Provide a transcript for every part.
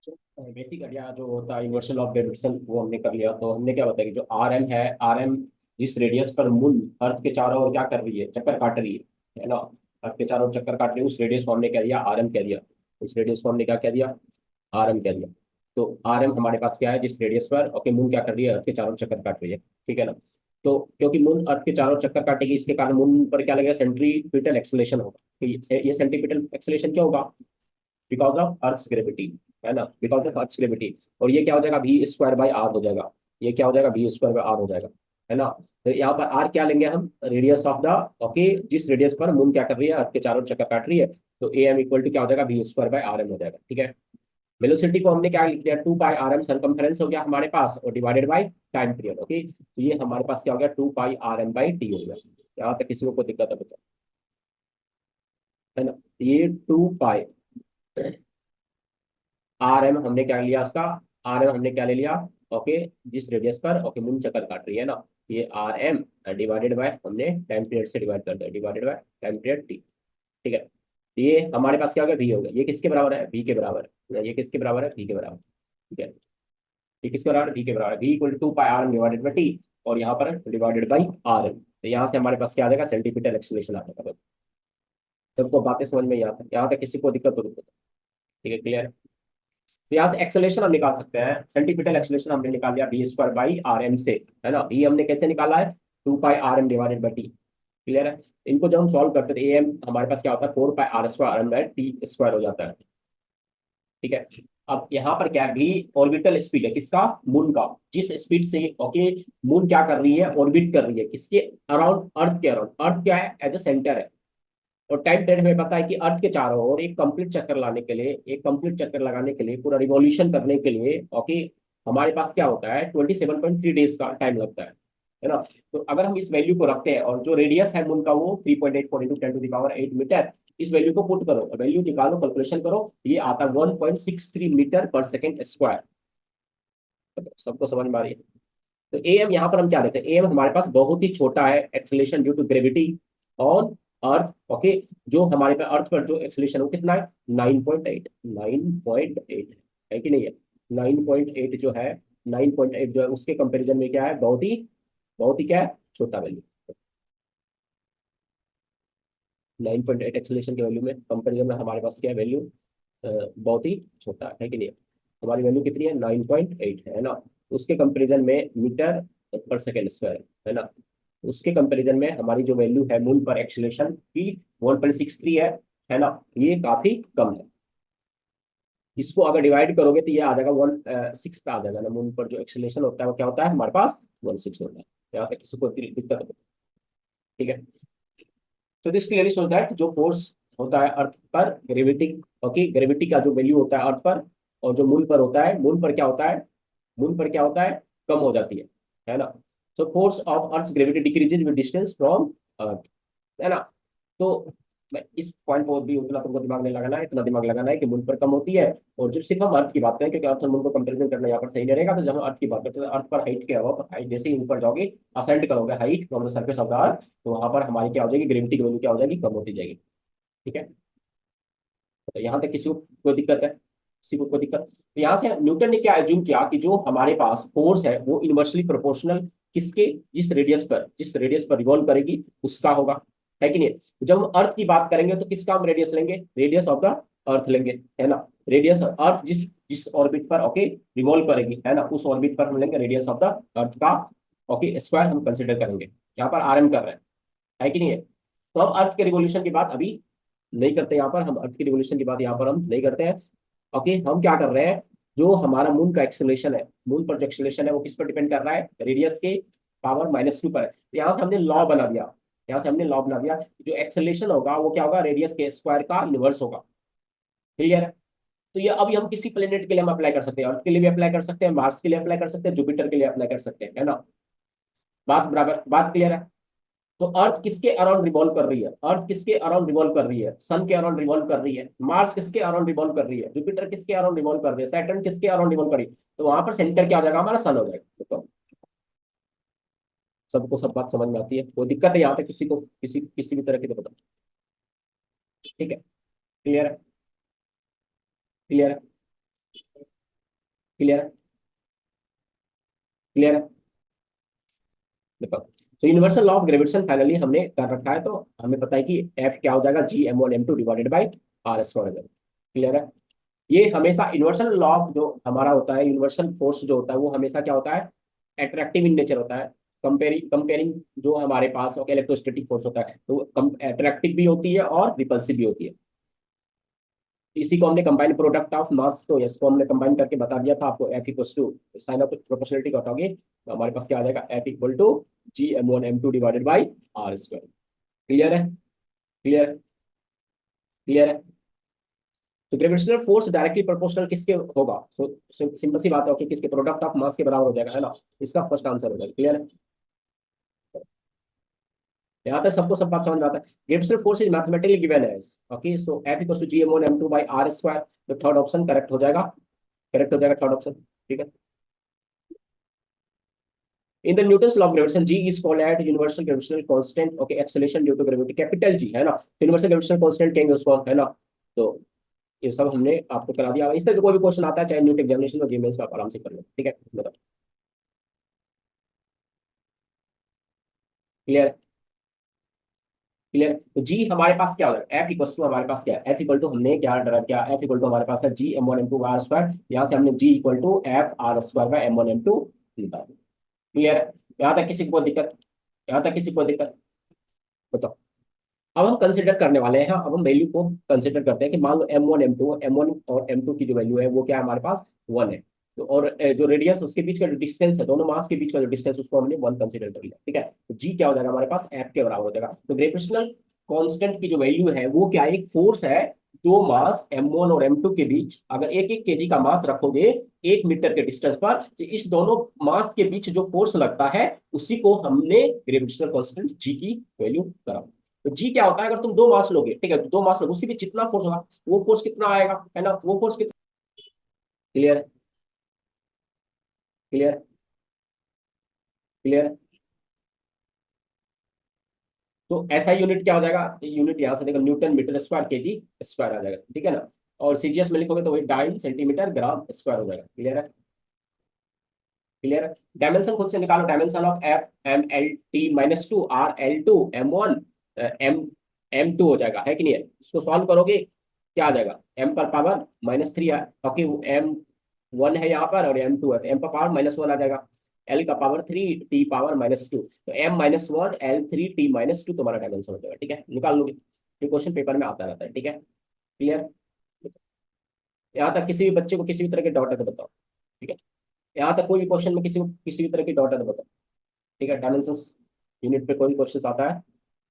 Basic idea जो होता है यूनिवर्सल ऑफ ग्रेविटेशन वो हमने कर लिया। तो हमने क्या बताया कि जो आर एम है, आर एम जिस रेडियस पर मून अर्थ के चारों ओर क्या कर रही है, चक्कर काट रही है ना। अर्थ के चारों ओर चक्कर काट रही है, उस रेडियस को हमने क्या दिया, आर एम कह दिया। उस रेडियस को हमने क्या कह दिया, आर एम कह दिया। तो आर एम हमारे पास क्या है, जिस रेडियस पर ओके मून क्या कर रही है, अर्थ के चारों ओर चक्कर काट रही है, ठीक है ना। तो क्योंकि मून अर्थ के चारों ओर चक्कर काटेगी, इसके कारण मून पर क्या लगेगा, सेंट्रीपिटल एक्सेलेरेशन होगा। तो ये सेंट्रीपिटल एक्सेलेरेशन क्या होगा, बिकॉज ऑफ अर्थ ग्रेविटी, है ना, बिकॉज ऑफ अर्थ ग्रेविटी। और ये क्या हो जाएगा, वी स्क्वायर बाई आर हो जाएगा। ये क्या हो जाएगा, वी स्क्वायर बाई आर हो जाएगा, है ना। तो यहाँ पर आर क्या लेंगे हम, रेडियस ऑफ द, ओके, जिस रेडियस पर मून क्या कर रही है, अर्थ के चारों ओर चक्कर काट रही है। तो ए एम इक्वल टू क्या हो जाएगा, V square by R M हो जाएगा, ठीक है। वेलोसिटी को हमने क्या लिख दिया, 2 पाई आर एम सरकमफेरेंस हो गया हमारे पास, और divided by time period, okay. तो ये हमारे पास क्या हो गया, 2 pi R M by T हो गया। यहाँ तक किसी को कोई दिक्कत है बता, है ना। ये 2 पाई आर एम हमने क्या लिया उसका, आर एम हमने क्या ले लिया, ओके, जिस रेडियस पर ओके मून चक्कर काट रही है ना। ये आर एम डिवाइडेड बाय, हमने टाइम पीरियड से डिवाइड कर दिया, divided by time period T, ठीक है। तो ये हमारे पास क्या हो गया, वी हो गया। ये किसके बराबर है, वी के बराबर है। ये किसके बराबर है, वी के बराबर, ठीक है। ये किसके बराबर है, वी के बराबर है। V equal to pi R M divided by T, और यहाँ पर डिवाइडेड बाई आर एम। तो यहाँ से हमारे पास क्या आ जाएगा, सेंटीमीटर एक्सेलरेशन आ जाएगा। सबको बातें समझ में यहाँ तक किसी को दिक्कत हो रही है? ठीक है, क्लियर। तो यहाँ से एक्सेलेरेशन हम निकाल सकते हैं, सेंटीमीटर एक्सेलेरेशन हमने निकाल लिया V square by R M से, है ना। ई हमने कैसे निकाला है, 2 pi R M divided by T, clear है। इनको जब हम सॉल्व करते हैं तो ए एम हमारे पास क्या होता है, 4 pi R square M by T square हो जाता है, ठीक है। अब यहाँ पर क्या है, भी ऑर्बिटल स्पीड है किसका, मून का। जिस स्पीड से ओके मून क्या कर रही है, ऑर्बिट कर रही है किसके अराउंड, अर्थ के अराउंड। अर्थ क्या है, एज ए सेंटर है। और टाइम पीरियड हमें पता है कि अर्थ के चारों ओर एक कंप्लीट चक्कर लाने के लिए, एक कंप्लीट चक्कर लगाने के लिए, पूरा रिवॉल्यूशन करने के लिए, ओके, हमारे पास क्या होता है, 27.3 डेज का टाइम लगता है ना। तो अगर हम इस वैल्यू को रखते हैं, और जो रेडियस है उनका वो 3.84 × 10⁻⁸ इस वैल्यू को पुट करो, वैल्यू निकालो, कैलकुलेशन करो, ये आता है 1.63 मीटर पर सेकेंड स्क्वायर। सबको समझ में आ रही है। तो ए एम यहाँ पर हम क्या लेते हैं, ए एम हमारे पास बहुत ही छोटा है, acceleration due to gravity on earth, okay. जो हमारे पे अर्थ पर जो एक्सेलेरेशन वो कितना है, 9.8, 9.8 है कि नहीं है। 9.8 जो है, 9.8 जो है उसके कंपैरिजन में क्या है, बहुत ही क्या है, छोटा वैल्यू। 9.8 एक्सेलेरेशन के वैल्यू में कंपेरिजन में हमारे पास क्या है, वैल्यू बहुत ही छोटा है कि नहीं। हमारी वैल्यू कितनी है, 9.8 है ना। उसके कंपैरिजन में मीटर पर सेकेंड स्क्वायर, है ना। उसके कंपैरिजन में हमारी जो वैल्यू है मून पर एक्सेलेरेशन की, 1.63 है ना। ये काफी कम है। इसको अगर डिवाइड करोगे तो ये आ जाएगा 1/6 का आ जाएगा ना। मून पर जो एक्सेलेरेशन होता है वो क्या होता है हमारे पास, 1/6 होता है। यहाँ पे किसी को दिक्कत है? ठीक है। तो दिस क्लियरली शोज दैट जो फोर्स होता है अर्थ पर, ग्रेविटी, ओके, ग्रेविटी का जो वैल्यू होता है अर्थ पर, और जो मून पर होता है, मून पर क्या होता है, मून पर क्या होता है, कम हो जाती है ना। तो force of earth gravity decreases with distance from earth, है ना। तो मैं इस पॉइंट पर भी उतना तुमको दिमाग नहीं लगाना है, इतना दिमाग लगाना है कि मून पर कम होती है। और जब सिर्फ हम अर्थ की बात करें, क्योंकि अर्थ और मून को कंपेरिजन करना यहाँ पर सही नहीं रहेगा, तो जब हम अर्थ की बात करते हैं तो अर्थ पर हाइट के अलावा, हाइट जैसे ही ऊपर जाओगे, असेंड करोगे height from the surface of the earth, तो वहां पर हमारी क्या हो जाएगी, ग्रेविटी की वैल्यू क्या हो जाएगी, कम होती जाएगी, ठीक है। तो यहाँ तक किसी को कोई दिक्कत है, किसी को कोई दिक्कत। तो यहाँ से न्यूटन ने क्या एज्यूम किया कि जो हमारे पास फोर्स है वो इनवर्सली प्रोपोर्शनल किसके, जिस रेडियस पर रिवॉल्व करेगी उसका होगा, है कि नहीं। तो जब हम अर्थ की बात करेंगे तो किसका हम रेडियस लेंगे, रेडियस ऑफ द अर्थ लेंगे, है ना। रेडियस अर्थ जिस जिस ऑर्बिट पर ओके रिवॉल्व करेगी, है ना, उस ऑर्बिट पर हम लेंगे रेडियस ऑफ द अर्थ का, ओके, स्क्वायर हम कंसिडर करेंगे। यहाँ पर आरएम कर रहे हैं, है कि नहीं है। तो हम अर्थ के रिवोल्यूशन की बात अभी नहीं करते, यहाँ पर हम अर्थ की रिवोल्यूशन की बात यहाँ पर हम नहीं करते हैं, ओके। हम क्या कर रहे हैं, जो हमारा मून का एक्सेलेरेशन है, मून पर जो एक्सेलेरेशन है वो किस पर डिपेंड कर रहा है, रेडियस के पावर -2 पर है। तो यहाँ से हमने लॉ बना दिया, यहाँ से हमने लॉ बना दिया, जो एक्सेलेरेशन होगा वो क्या होगा, रेडियस के स्क्वायर का इनवर्स होगा, क्लियर है। तो ये अभी हम किसी प्लेनेट के लिए हम अप्लाई कर सकते हैं, अर्थ के लिए भी अप्लाई कर सकते हैं, मार्स के लिए अप्लाई कर सकते हैं, जुपिटर के लिए अप्लाई कर सकते हैं, है ना। बात बराबर, बात क्लियर है। तो अर्थ किसके अराउंड रिवॉल्व कर रही है, अर्थ किसके अराउंड रिवॉल्व कर रही है, सन के अराउंड रिवॉल्व कर रही है, मार्स किसके अराउंड रिवॉल्व कर रही है, जुपिटर किसके अराउंड रिवॉल्व कर रही है, सैटर्न किसके अराउंड रिवॉल्व कर रही है। तो वहां पर सेंटर क्या हो जाएगा, हमारा सन हो जाएगा। तो सबको सब बात समझ में आती है, कोई दिक्कत है यहाँ पे किसी को, किसी किसी भी तरह की, तो बताओ, ठीक है, क्लियर है, क्लियर है। क्लियर है? क्लियर है? देखो, तो universal law of gravitation finally हमने कर रखा है, तो हमें पता है कि एफ क्या हो जाएगा, G m1 m2 divided by R square. Clear है? ये हमेशा यूनिवर्सल लॉ ऑफ जो हमारा होता है, यूनिवर्सल फोर्स जो होता है वो हमेशा क्या होता है, एट्रैक्टिव इन नेचर होता है। कंपेयरिंग जो हमारे पास इलेक्ट्रोस्टैटिक फोर्स होता है, तो एट्रैक्टिव भी होती है और रिपल्सिव भी होती है। इसी को हमने कंबाइन प्रोडक्ट ऑफ मास, तो इसको हमने कंबाइन करके बता दिया था आपको, F equal to sign of proportionality का हटाओगे तो हमारे पास क्या आ जाएगा, F equal to G m1 m2 divided by R square. Clear है? क्लियर? क्लियर है? तो ग्रेविटेशनल फोर्स डायरेक्टली प्रोपोर्शनल किसके होगा, तो सिंपल सी बात है कि किसके, प्रोडक्ट ऑफ मास के बराबर हो जाएगा, है ना। इसका फर्स्ट आंसर हो जाएगा। क्लियर है? यहाँ तक सबको सब बात समझ में आता है। Gravitational force is mathematically given as, okay, so F equal to G m1 m2 by R square. तो थर्ड ऑप्शन करेक्ट हो जाएगा, करेक्ट हो जाएगा थर्ड ऑप्शन। ठीक है। In the Newton's law of gravitation, G is called as universal gravitational constant, okay, acceleration due to gravity, capital G, है ना। universal gravitational constant कहेंगे उसको, है ना। तो ये सब हमने आपको करा दिया। इस तरह कोई भी क्वेश्चन आता है चाहे न्यूट एग्जामिनेशन में, जीमेंस में, आप आराम से कर लो। ठीक है, बताओ। क्लियर? क्लियर? तो जी हमारे पास क्या होगा, एफ इक्वल टू हमारे पास क्या है, एफ इक्वल टू हमने क्या डरा किया, एफ इक्वल टू हमारे पास है G m1 m2 are square. यहाँ से हमने G equal to F R square by m1 m2 निकाला। क्लियर है? यहाँ तक किसी को दिक्कत? यहाँ तक किसी को दिक्कत? बताओ। अब हम कंसिडर करने वाले हैं, अब हम वैल्यू को कंसिडर करते हैं कि मान लो M1 और M2 की जो वैल्यू है वो क्या है हमारे पास, 1 है। तो और जो रेडियस उसके बीच का जो डिस्टेंस है, दोनों मास के बीच का जो डिस्टेंस, उसको हमने 1 कंसिडर कर लिया। ठीक है, तो जी क्या हो जाएगा हमारे पास, एफ के बराबर हो जाएगा। तो ग्रेविटेशनल कांस्टेंट की जो वैल्यू है वो क्या है, एक फोर्स है, दो मास M1 और M2 के बीच, अगर एक एक केजी का मास रखोगे 1 मीटर के डिस्टेंस पर, तो इस दोनों मास के बीच जो फोर्स लगता है उसी को हमने ग्रेविटेशनल कांस्टेंट जी की वैल्यू करा। तो जी क्या होता है, अगर तुम दो मास लोगे, ठीक है, तो दो मास लोगे, उसी में जितना फोर्स होगा वो फोर्स कितना आएगा, है ना, वो फोर्स कितना। क्लियर? क्लियर? क्लियर? तो ऐसा यूनिट क्या हो जाएगा, यूनिट यहाँ से देखो, newton metre square KG square आ जाएगा। ठीक है ना। और सीजीएस में लिखोगे तो वही डाइन सेंटीमीटर ग्राम स्क्वायर हो जाएगा। क्लियर है? क्लियर है? डायमेंशन खुद से निकालो, dimension of F M L T-2 R L2 M1 M2 हो जाएगा, है कि नहीं है। इसको सॉल्व करोगे क्या आ जाएगा, m पर पावर -3 है, क्योंकि M1 है यहाँ पर और M2 है, तो m पर पावर -1 आ जाएगा। L का पावर 3, T पावर -2, तो M-1 L3 T-2 तुम्हारा डायमेंशन हो जाएगा। ठीक है, निकाल लोगे, ये क्वेश्चन पेपर में आता रहता है। ठीक है? क्लियर? यहाँ तक किसी भी बच्चे को किसी भी तरह के डाउट है तो बताओ। ठीक है, यहाँ तक कोई भी क्वेश्चन में किसी भी तरह की डाउट है तो बताओ। ठीक है, डायमेंशन यूनिट पे कोई क्वेश्चन आता है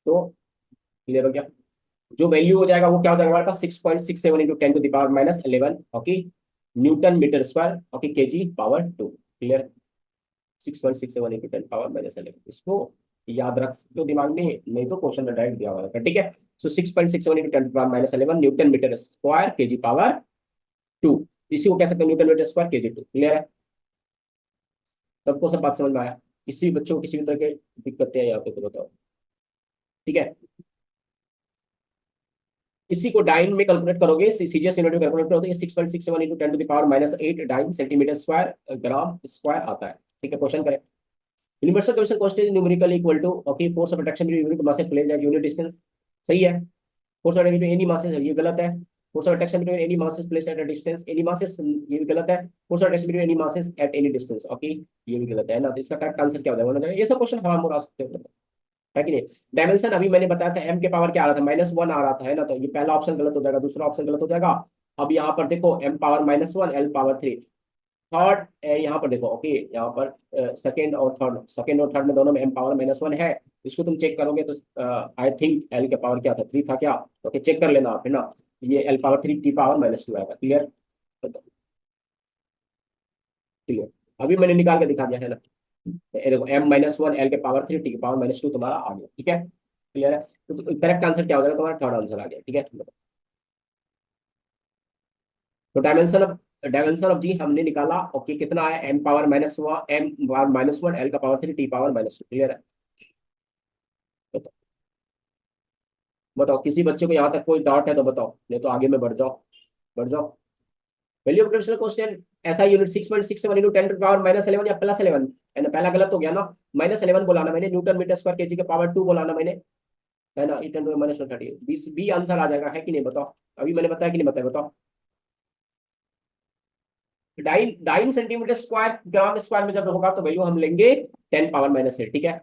तो क्लियर हो गया। जो वैल्यू हो जाएगा वो क्या हो जाएगा हमारे पास, 6.67 into 10⁻11, okay, newton metre square, okay, kg⁻²। Clear? 6.67 into 10⁻11, इसको याद रख सकते हो दिमाग में, नहीं तो क्वेश्चन में डायरेक्ट दिया हुआ है। ठीक है, so 6.67 into 10⁻11 newton metre square kg⁻², इसी को कह सकते हैं Newton metre square kg²। Clear है? सबको सब बात समझ में आया? किसी भी बच्चों को किसी भी तरह की दिक्कतें हैं यहाँ पे तो बताओ। ठीक है, इसी को डाइन में कैलकुलेट करोगे, सीजीएस यूनिट में कैलकुलेट करोगे, 6.67 into 10⁻8 dyne centimetre square gram square आता है। ठीक है, क्वेश्चन करें। Universal gravitation constant numerical equal to, okay, force of attraction between unit mass and plane at unit distance. सही है। Force of attraction between any masses, ये गलत है। Force of attraction between any masses placed at a distance, any masses, ये भी गलत है। Force of attraction between any masses at any distance, okay, ये भी गलत है ना। तो इसका करेक्ट आंसर क्या हो जाएगा, ये सब क्वेश्चन हम आ सकते हैं, है कि नहीं। डायमेंशन अभी मैंने बताया था, m के पावर क्या आ रहा था, -1 आ रहा था, है ना, तो ये पहला ऑप्शन गलत हो जाएगा, दूसरा ऑप्शन गलत हो जाएगा। अब यहाँ पर देखो m power -1 L power 3, third यहाँ पर देखो, ओके, यहाँ पर सेकंड और थर्ड में दोनों में m पावर -1 है। इसको तुम चेक करोगे तो आई थिंक l के पावर क्या था, 3 था क्या। ओके, चेक कर लेना आप, है ना। ये L पावर 3 T पावर -2 आएगा। क्लियर? क्लियर? अभी मैंने निकाल के दिखा दिया, है ना। ये देखो, M-1 L के पावर 3 T के पावर -2 तुम्हारा आ गया। ठीक है? क्लियर है? तो करेक्ट आंसर क्या हो जाएगा तुम्हारा, थर्ड आंसर आ गया। ठीक है, तो डायमेंशन ऑफ जी हमने निकाला, ओके, कितना है, M पावर -1 L का पावर 3 T पावर-2। क्लियर है? बताओ। बताओ, किसी बच्चे को यहाँ तक कोई डाउट है तो बताओ, नहीं तो आगे में बढ़ जाओ, बढ़ जाओ। वैल्यू ऑफ ग्रेविटेशनल कांस्टेंट ऐसा यूनिट 6.67 इंटू 10 टू पावर -11 या +11 है ना। पहला गलत हो गया ना, -11 बोला ना मैंने, न्यूटन मीटर स्क्वायर केजी के पावर 2 बोला ना मैंने, है ना। 10⁻30 बी आंसर आ जाएगा, है कि नहीं बताओ। अभी मैंने बताया कि नहीं बताया, बताओ। Dine dine centimetre square gram square में जब होगा तो वैल्यू हम लेंगे 10⁻⁸, ठीक है।